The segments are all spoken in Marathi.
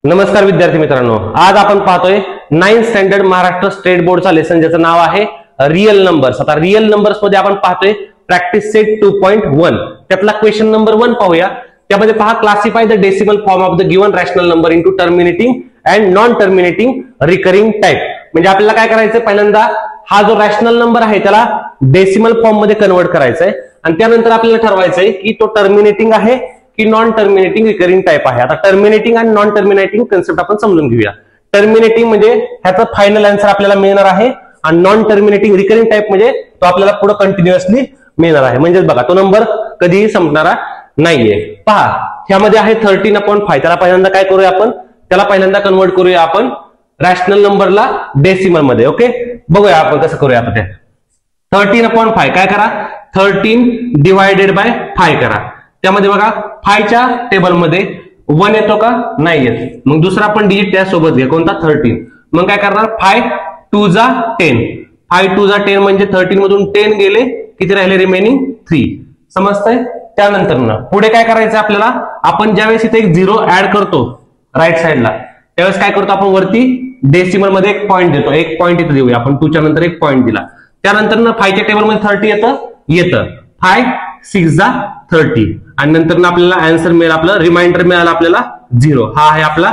नमस्कार विद्यार्थी मित्रांनो, आज आपण पाहतोय 9th standard Maharashtra state बोर्डचा lesson ज्याचं नाव आहे रिअल नंबर्स। आता रिअल नंबर्स मध्ये आपण पाहतोय प्रॅक्टिस सेट 2.1 त्यातला क्वेश्चन नंबर 1 पाहूया। त्यामध्ये पहा, classify the decimal form of the given rational number into terminating and non terminating recurring type. म्हणजे आपल्याला काय करायचं, पहिल्यांदा हा जो रॅशनल नंबर आहे त्याला डेसिमल फॉर्म मध्ये कन्वर्ट करायचा आहे आणि त्यानंतर आपल्याला ठरवायचंय की तो टर्मिनेटिंग आहे की नॉन टर्मिनेटिंग रिकरिंग टाइप आहे। आता टर्मिनेटिंग आणि नॉन टर्मिनेटिंग कन्सेप्ट आपण समजून घेऊया। टर्मिनेटिंग म्हणजे ह्याचा फायनल आन्सर आपल्याला मिळणार आहे आणि नॉन टर्मिनेटिंग रिकरिंग टाइप म्हणजे तो आपल्याला पुढे कंटिन्युअसली मिळणार आहे। म्हणजे बघा, तो नंबर कधीही संपणारा नाहीये। पहा, ह्यामध्ये आहे 13/5। त्याला पहिल्यांदा काय करूया, आपण त्याला पहिल्यांदा कन्वर्ट करूया आपण रॅशनल नंबरला डेसिमल मध्ये। ओके, बघूया आपण कसं करूया। आता ते 13/5 काय करा, 13 डिवायडेड बाय 5 करा। त्यामध्ये बघा 5 च्या टेबल मध्ये 1 येतो का, नाही येत। मग दुसरा आपण डिजिट त्यासोबत घ्या, कोणता, 13। मग काय करणार, 5 2 जा 10, 5 2 जा 10 म्हणजे 13 मधून 10 गेले, किती राहिले, रिमेनिंग 3। समजतंय? त्यानंतर ना पुढे काय करायचं आपल्याला, आपण ज्यावेळेस इथे एक 0 ऍड करतो राईट साइडला, त्यावेळेस काय करतो आपण, वरती डेसिमल मध्ये एक पॉईंट देतो। एक पॉईंट इथे देऊया आपण, 2 च्या नंतर एक पॉईंट दिला। त्यानंतर ना 5 च्या टेबल मध्ये 30 येतं 5 6 जा 30 आणि नंतर आपल्याला आन्सर मिळेल, आपलं रिमाइंडर मिळाला आपल्याला 0। हा आहे आपला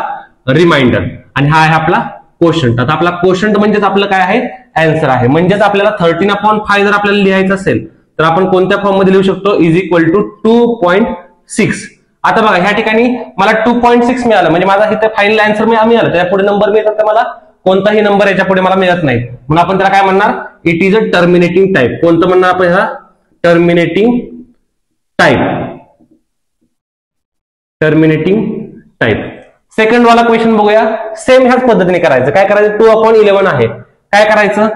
रिमाइंडर आणि हा आहे आपला कोशंट। आता आपला कोशंट म्हणजेच आपलं काय आहे, आन्सर आहे। म्हणजेच आपल्याला 13/5 जर आपल्याला लिहायचं असेल तर आपण कोणत्या फॉर्म मध्ये लिहू शकतो, इज इक्वल टू 2.6। आता बघा, ह्या ठिकाणी मला 2.6 मिळालं म्हणजे माझा इथे फायनल आन्सर मिळालं, त्यापुढे नंबर मिळतात तर मला कोणताही नंबर याच्या पुढे मला मिळत नाही, म्हणून आपण त्याला काय म्हणणार, it is a terminating type. कोणतं म्हणणार आपण, ह्याला terminating type. Terminating type. Second वाला क्वेश्चन बघूया, सेम ह्याच पद्धतीने करायचं। काय करायचं, 2/11 आहे, काय करायचं,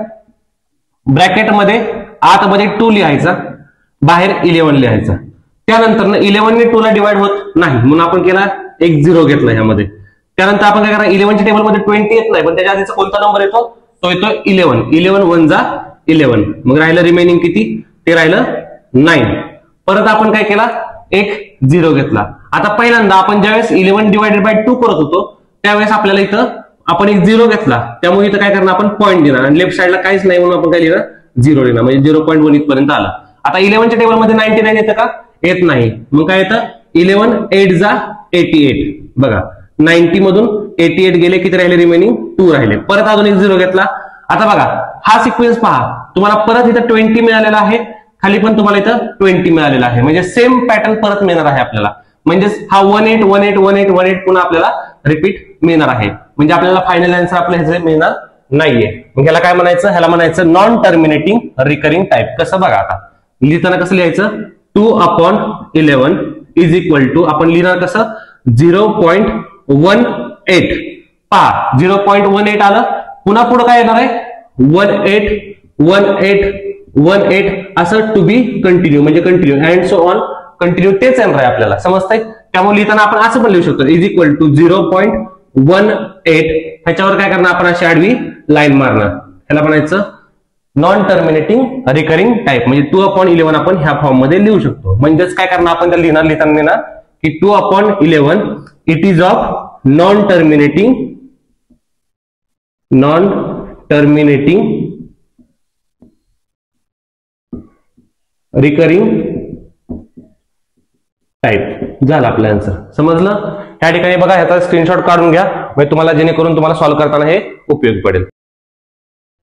ब्रॅकेट मध्ये आतमध्ये 2 लिहायचा, बाहेर 11 लिहायचा। त्यानंतर 11 ने 2 ला डिवाइड होत नाही म्हणून आपण केला एक 0 घेतला ह्यामध्ये। त्यानंतर आपण काय करा, 11 च्या टेबल मध्ये 20 येत नाही, पण त्याच्या आधीचा कोणता नंबर येतो, तो येतो 11। 11 1 जा 11, मग राहिलं रिमेनिंग किती, ते राहिलं 9। परत आपण काय केला, एक 0 घेतला। आता पहिल्यांदा आपण ज्यावेळेस 11 डिवायडेड बाय 2 करत होतो त्यावेळेस आपल्याला इथं आपण एक 0 घेतला, त्यामुळे इथं काय करणार, आपण पॉईंट देणार आणि लेफ्ट साइडला काहीच नाही म्हणून आपण काय लिहिणार, 0 लिहिणार, म्हणजे 0.1 इथपर्यंत आला। आता 11 च्या टेबल मध्ये 99 येतं का, येत नाही, मग काय येतं, 11 8 जा 88। बघा 90 मधून 88 गेले, किती राहिले, रिमेनिंग 2 राहिले। परत अजून एक 0 घेतला। आता बघा हा सिक्वेन्स पहा, तुम्हाला परत इथं 20 मिळालेला आहे, खाली पण तुम्हाला इथं 20 मिळालेला आहे, म्हणजे सेम पॅटर्न परत मिळणार आहे आपल्याला। म्हणजेच हा 18 18 18 18 पुन्हा आपल्याला रिपीट मिळणार आहे, म्हणजे आपल्याला फायनल आन्सर आपल्या ह्याचे मिळणार नाहीये। मग ह्याला काय म्हणायचं, ह्याला म्हणायचं नॉन टर्मिनेटिंग रिकरिंग टाइप। कसं बघा, आता लिहिताना कसं लिहायचं, 2/11 इज इक्वल टू, आपण लिहिणार कसं, 0.18। पहा 0.18 आलं, पुन्हा पुढे काय येणार आहे, 18 18 18 असं टू बी कंटिन्यू, म्हणजे continue and so on continue, तेच येणार आहे आपल्याला। समजतंय? त्यामुळे लिहिताना आपण असं पण लिहू शकतो, इज इक्वल टू 0.18। ह्याच्यावर काय करणार, आपण अशी आडवी लाईन मारणार, ह्याला म्हणायचं नॉन टर्मिनेटिंग रिकरिंग टाइप। म्हणजे 2/11 आपण ह्या फॉर्म मध्ये लिहू शकतो। म्हणजेच काय करणार, आपण त्याला लिहिताना लिहिणार की 2/11 it is of non terminating recurring type. झालं आपलं आन्सर। समजलं? या ठिकाणी बघा, ह्याचा स्क्रीनशॉट काढून घ्या, म्हणजे तुम्हाला जेणेकरून तुम्हाला सॉल्व्ह करताना हे उपयोगी पडेल।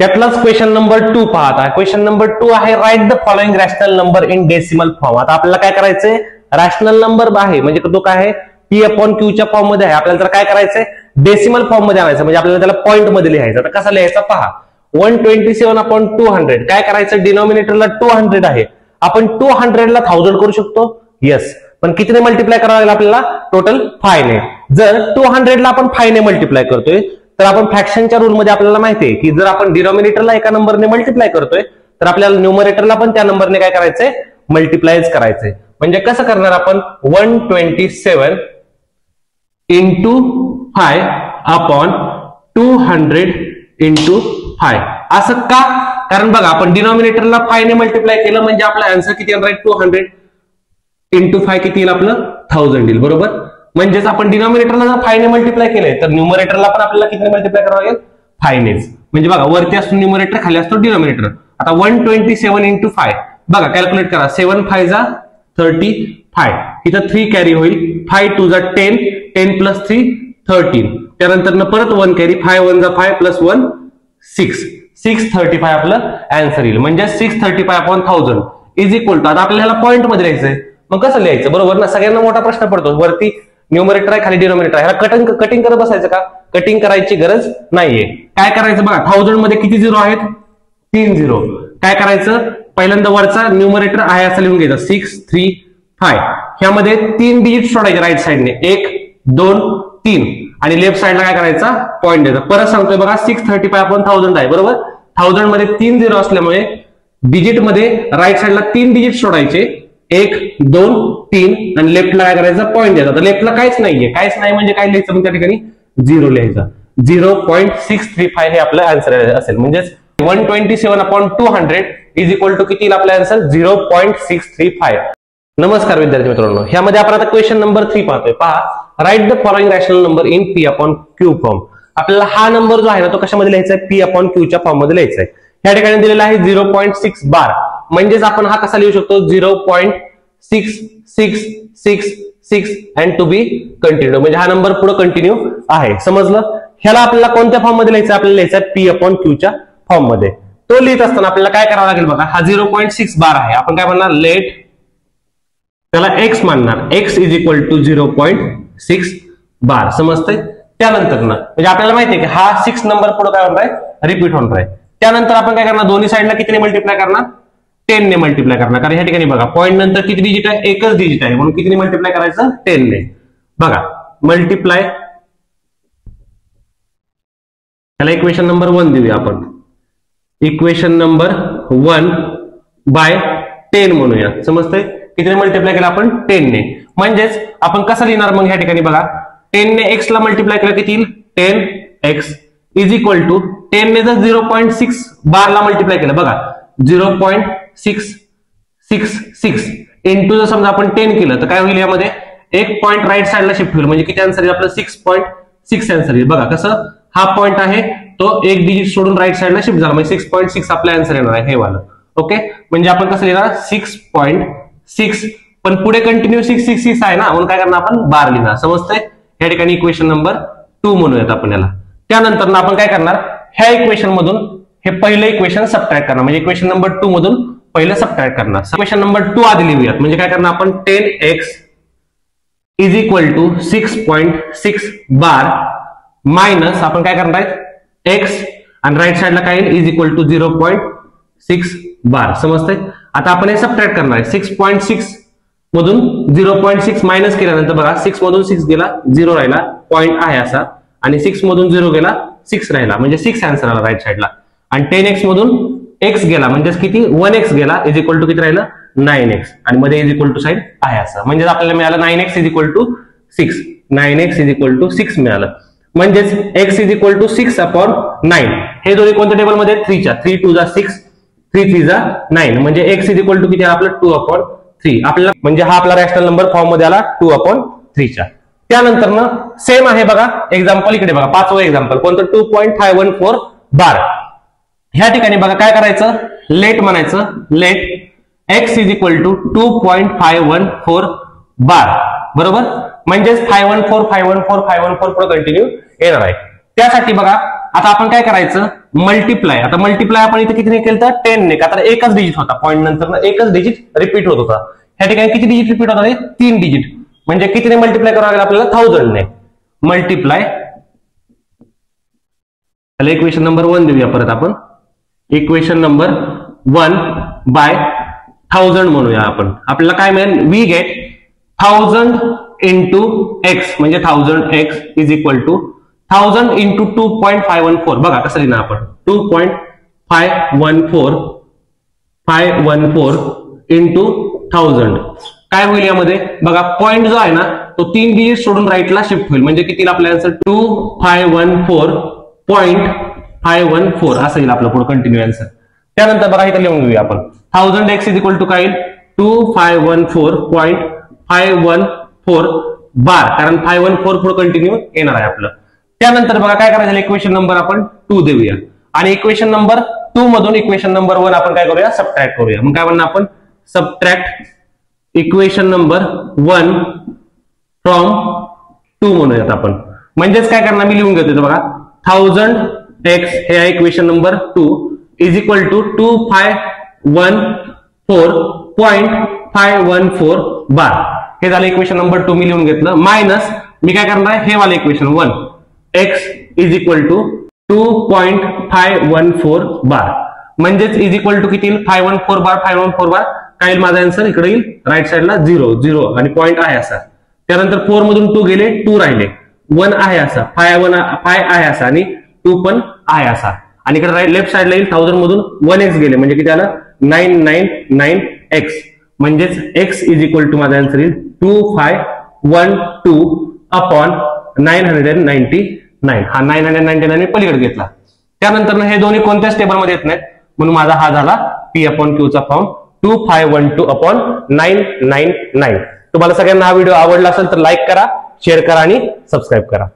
त्यातलाच क्वेश्चन नंबर 2 पाहता। क्वेश्चन नंबर 2 आहे, write the following rational number in decimal form. आता आपल्याला काय करायचंय, रॅशनल नंबर आहे म्हणजे तो काय आहे, P/Q च्या फॉर्म मध्ये आहे, आपल्याला तर काय करायचंय, डेसिमल फॉर्म मध्ये आणायचं, म्हणजे आपल्याला त्याला पॉईंट मध्ये लिहायचं। आता कसं लिहायचं पहा, 127/200 काय करायचं, डिनॉमिनेटरला 200 आहे, आपण 200 ला 1000 करू शकतो, येस, पण कितीने मल्टिप्लाय करावं लागेल आपल्याला, टोटल 5 ने। जर 200 ला आपण 5 ने मल्टिप्लाय करतोय तर आपण फ्रॅक्शनच्या रूल मध्ये आपल्याला माहिती आहे की जर आपण डिनॉमिनेटरला एका नंबरने मल्टिप्लाय करतोय तर आपल्याला न्यूमरेटरला पण त्या नंबरने काय करायचंय, मल्टिप्लायच करायचंय। म्हणजे कसं करणार आपण, 127 इंटू 5/200 इंटू 5 असं का, कारण बघा आपण डिनॉमिनेटरला 5 ने मल्टिप्लाय केलं म्हणजे आपला आन्सर किती येणार आहे, 200 इंटू 5 किती येईल आपलं, 1000 येईल, बरोबर। म्हणजेच आपण डिनॉमिनेटरला जर 5 ने मल्टिप्लाय केले तर न्यूमरेटरला पण आपल्याला किती मल्टिप्लाय करावं लागेल 5 नेच. म्हणजे बघा वरती असतो न्यूमरेटर खाली असतो डिनॉमिनेटर. आता 127 into 5 बघा कॅल्क्युलेट करा. 7 5 जा 35 इथं 3 कॅरी होईल. 5 2 जा 10 10 प्लस 3 13 त्यानंतर परत 1 कॅरी 5 1 जा 5 प्लस 1 6 635 आपलं आन्सर येईल. म्हणजे 635/1000 इज इक्वल टू आता आपल्याला पॉईंट मध्ये लिहायचंय मग कसं लिहायचं बरोबर ना. सगळ्यांना मोठा प्रश्न पडतो वरती न्यूमरेटर आहे खाली डिनॉमिनेटर आहे. ह्याला कटिंग करत बसायचं का? कटिंग करायची गरज नाहीये. काय करायचं बघा 1000 मध्ये किती झिरो आहेत 3 झिरो. काय करायचं पहिल्यांदा वरचा न्यूमरेटर आहे असं लिहून घ्यायचं 635 ह्यामध्ये 3 डिजिट सोडायचे राईट साइडने 1 2 3 आणि लेफ्ट साइडला काय करायचा पॉईंट द्यायचा. परत सांगतोय बघा 635/1000 आहे बरोबर. 1000 मध्ये 3 झिरो असल्यामुळे डिजिट मध्ये राईट साइडला 3 डिजिट सोडायचे 1 2 3 आणि लेफ्टला काय करायचं पॉईंट द्यायचा. तर लेफ्टला काहीच नाहीये. काहीच नाही म्हणजे काय लिहायचं मग त्या ठिकाणी 0 लिहायचा. 0.635 हे आपलं आन्सर असेल. म्हणजेच 127/200 इज इक्वल टू किती आपला आन्सर 0.635. नमस्कार विद्यार्थी मित्रांनो, ह्यामध्ये आपण आता क्वेश्चन नंबर 3 पाहतोय. पहा write the following rational number in P/Q form. आपल्याला हा नंबर जो आहे ना तो कशामध्ये लिहायचा आहे P/Q फॉर्म मध्ये लिहायचा आहे. ह्या ठिकाणी दिलेला आहे 0.6 बार. म्हणजेच आपण हा कसा लिहू शकतो 0.6666 अँड टू बी कंटिन्यू. म्हणजे हा नंबर पुढे कंटिन्यू आहे. समजलं. ह्याला आपल्याला कोणत्या फॉर्म मध्ये लिहायचं आपल्याला लिहायचं P/Q च्या फॉर्म मध्ये. तो लिहित असताना आपल्याला काय करावं लागेल बघा. हा 0.6 बार आहे. आपण काय म्हणणार लेट त्याला x मानणार. x is equal to 0.6 bar. समजतंय. त्यानंतर ना म्हणजे आपल्याला माहिती आहे की हा 6 नंबर पुढे काय होणार आहे रिपीट होणार आहे. त्यानंतर आपण काय करणार दोन्ही साईडला कितीने मल्टिप्लाय करणार 10 ने मल्टिप्लाय करणार. कारण ह्या ठिकाणी बघा पॉईंट नंतर किती डिजिट आहे एकच डिजिट आहे म्हणून कितीने मल्टिप्लाय करायचं 10 ने. बघा मल्टिप्लाय त्याला इक्वेशन नंबर 1 देऊया आपण. इक्वेशन नंबर 1 बाय 10 म्हणूया. समजतंय. कितीने मल्टिप्लाय केलं आपण 10 ने. म्हणजेच आपण कसं लिहिणार मग ह्या ठिकाणी बघा 10 ने x ला मल्टिप्लाय केलं किती 10x इज इक्वल टू 10 ने जर 0.6 बार ला मल्टिप्लाय केलं बघा 0.666 इंटू जर समजा आपण 10 केलं तर काय होईल यामध्ये एक पॉईंट राईट साइडला शिफ्ट होईल. म्हणजे किती आन्सर येईल आपलं 6.6 आन्सर येईल. बघा कसं हा पॉईंट आहे तो एक डिजिट सोडून राईट साइडला शिफ्ट झाला म्हणजे 6.6 आपला आन्सर येणार आहे हे वाला. ओके म्हणजे आपण कसं लिहिणार 6.6 पण पुढे कंटिन्यू 666 आहे ना म्हणून काय करणार आपण बार लिहिणार. समजतंय. या ठिकाणी इक्वेशन नंबर 2 म्हणूयात आपण याला. त्यानंतर आपण काय करणार ह्या इक्वेशन मधून हे पहिलं इक्वेशन सबट्रॅक्ट करणार. म्हणजे इक्वेशन नंबर 2 मधून पहिलं सबट्रॅक्ट करणार. इक्वेशन नंबर 2 आधी लिहूयात. म्हणजे काय करणार आपण 10x is equal to 6.6 bar minus आपण काय करणार आहे x आणि राईट साइडला काय येईल इज इक्वल टू 0.6 बार. समजतंय. आता आपण हे सबट्रॅक्ट करणार आहे. 6.6 मधून 0.6 मायनस केल्यानंतर बघा 6 मधून 6 गेला 0 राहिला पॉईंट आहे असा आणि 6 मधून 0 गेला 6 राहिला म्हणजे 6 आन्सर आला राईट साइडला. आणि 10x मधून x गेला म्हणजे किती 1x गेला इज इक्वल टू किती राहिलं 9x आणि मध्ये इज इक्वल टू साइड आहे असं. म्हणजे आपल्याला मिळालं 9x is equal to 6 9x is equal to 6 मिळालं. म्हणजेच x इज इक्वल टू 6/9 हे दोन्ही कोणत्या टेबल मध्ये 3 च्या 3 2 जा 6 3 3 जा 9 म्हणजे x इज इक्वल टू किती आपलं 2/3 आपल्याला म्हणजे हा आपला रॅशनल नंबर फॉर्म मध्ये आला 2/3 च्या. त्यानंतर ना सेम आहे बघा एक्झाम्पल इकडे बघा 5वं एक्झाम्पल कोणतं 2.514 बार. ह्या ठिकाणी बघा काय करायचं लेट म्हणायचं let x is equal to 2.514 bar बरोबर. म्हणजेच 514 514 514 पुढे कंटिन्यू येणार आहे. त्यासाठी बघा आता आपण काय करायचं मल्टिप्लाय. आता मल्टिप्लाय आपण इथे कितीने केलं तर 10 ने. का तर एकच डिजिट होता पॉईंट नंतर एकच डिजिट रिपीट होत होता. ह्या ठिकाणी किती डिजिट रिपीट होता 3 डिजिट म्हणजे कितीने मल्टिप्लाय करावं लागेल आपल्याला 1000 ने. मल्टिप्लाय त्याला इक्वेशन नंबर 1 देऊया परत आपण. इक्वेशन नंबर 1 बाय 1000 म्हणूया आपण. आपल्याला काय मिळेल वी गेट 1000 इंटू x म्हणजे 1000x is equal to 1000 into 2.514 बघा कसं लिहिणार आपण 2.514 इंटू 1000 काय होईल यामध्ये बघा पॉईंट जो आहे ना तो 3 डिजिट सोडून राईटला शिफ्ट होईल म्हणजे किती आपला आन्सर 2514.514 असं येईल आपलं पुढे कंटिन्यू आन्सर. त्यानंतर बघा इथे लिहून घेऊया आपण 1000x इज इक्वल टू काय 2514.514 बार, कारण 514 पुढे कंटिन्यू येणार आहे आपलं. त्यानंतर बघा काय करायचं, इक्वेशन नंबर आपण 2 देऊया आणि इक्वेशन नंबर 2 मधून इक्वेशन नंबर 1 आपण काय करूया, सबट्रॅक्ट करूया. मग काय म्हणणार आपण, सबट्रॅक्ट इक्वेशन नंबर 1 फ्रॉम 2 म्हणूयात आपण. म्हणजेच काय करणार, मी लिहून घेतो बघा, 1000x हे आहे equation number 2 is equal to 2514.514 bar. हे झालं इक्वेशन नंबर 2 मी लिहून घेतलं. मायनस मी काय करणार आहे, हे वाले equation 1 x is equal to 2.514 bar. म्हणजेच इज इक्वल टू किती, 514 बार 514 बार. काय येईल माझा आन्सर, इकडे येईल राईट साईडला 0 0 आणि पॉईंट आहे असा. त्यानंतर 4 मधून 2 गेले, 2 राहिले, 1 आहे असा, 5 आहे असा आणि 2 पण आहे असा. आणि इकडे राईट लेफ्ट साईडला येईल 1000 मधून 1x गेले म्हणजे किती आलं, 999x. म्हणजेच x इज इक्वल टू माझा आन्सर येईल 2512/999. हा 999 पलीकडे घेतला. त्यानंतर हे दोन्ही कोणत्याच टेबलमध्ये येत नाहीत म्हणून माझा हा झाला P/Q चा फॉर्म 2512/999. तुम्हाला सगळ्यांना हा व्हिडिओ आवडला असेल तर लाईक करा, शेअर करा आणि सबस्क्राईब करा.